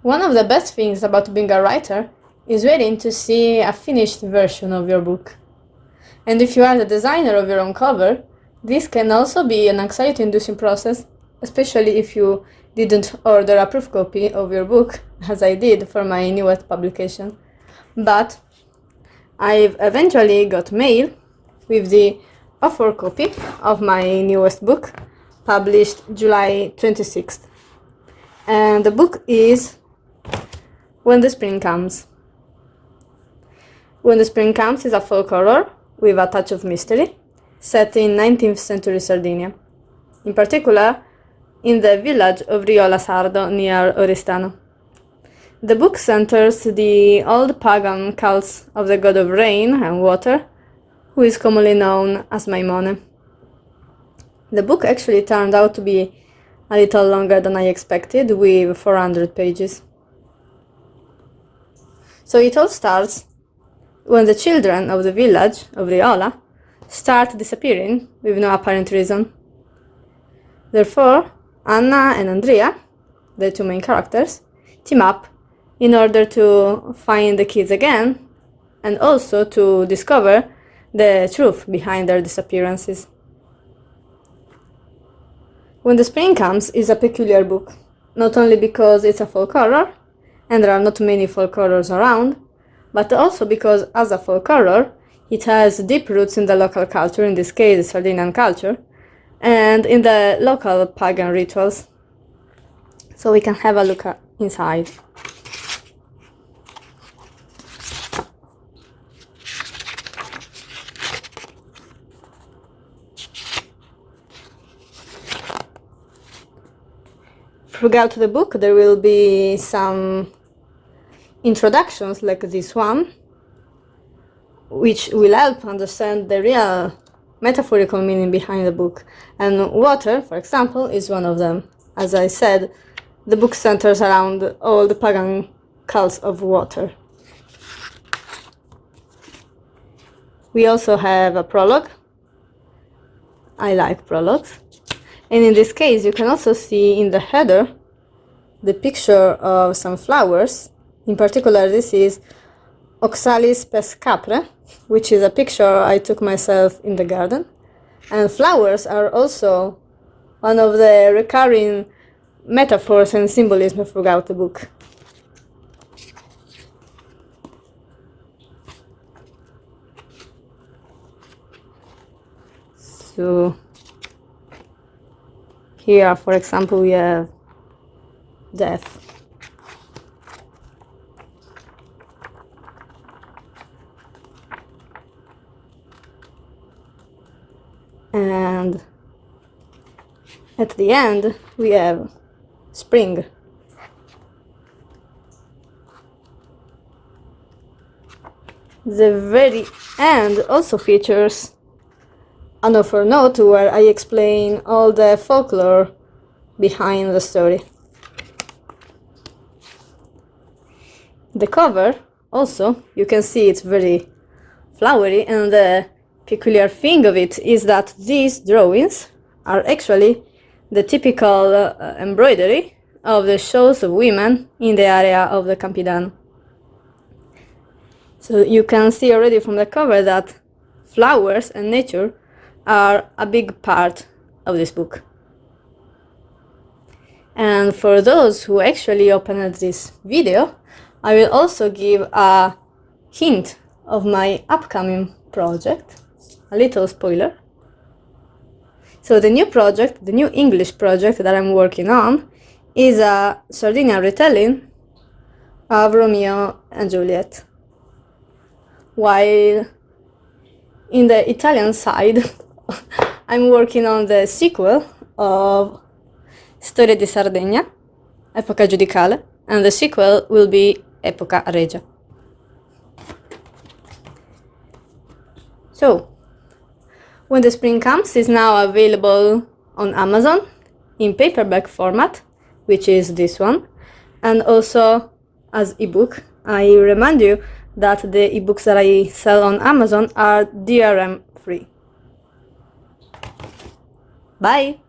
One of the best things about being a writer is waiting to see a finished version of your book. And if you are the designer of your own cover, this can also be an anxiety-inducing process, especially if you didn't order a proof copy of your book, as I did for my newest publication. But I've eventually got mail with the offer copy of my newest book, published July 26th. And the book is When the Spring Comes. When the Spring Comes is a folk horror with a touch of mystery, set in 19th century Sardinia. In particular, in the village of Riola Sardo near Oristano. The book centers the old pagan cults of the god of rain and water, who is commonly known as Maimone. The book actually turned out to be a little longer than I expected, with 400 pages. So it all starts when the children of the village of Riola start disappearing with no apparent reason. Therefore, Anna and Andrìa, the two main characters, team up in order to find the kids again and also to discover the truth behind their disappearances. When the Spring Comes is a peculiar book, not only because it's a folk horror, and there are not many folk horrors around, but also because as a folk horror, it has deep roots in the local culture, in this case the Sardinian culture, and in the local pagan rituals. So we can have a look inside. Throughout the book there will be some introductions like this one, which will help understand the real metaphorical meaning behind the book. And water, for example, is one of them. As I said, the book centers around all the pagan cults of water. We also have a prologue. I like prologues. And in this case, you can also see in the header the picture of some flowers. In particular, this is Oxalis pescapre, which is a picture I took myself in the garden. And flowers are also one of the recurring metaphors and symbolism throughout the book. So here, for example, we have death. And at the end, we have spring. The very end also features an offer note where I explain all the folklore behind the story. The cover also, you can see it's very flowery, and the peculiar thing of it is that these drawings are actually the typical embroidery of the shows of women in the area of the Campidano. So you can see already from the cover that flowers and nature are a big part of this book. And for those who actually opened this video, I will also give a hint of my upcoming project, a little spoiler. So the new project, the new English project that I'm working on, is a Sardinian retelling of Romeo and Juliet. While in the Italian side, I'm working on the sequel of Storia di Sardegna, Epoca Giudicale, and the sequel will be Epoca Regia. So, When the Spring Comes is now available on Amazon in paperback format, which is this one, and also as ebook. I remind you that the ebooks that I sell on Amazon are DRM free. Bye!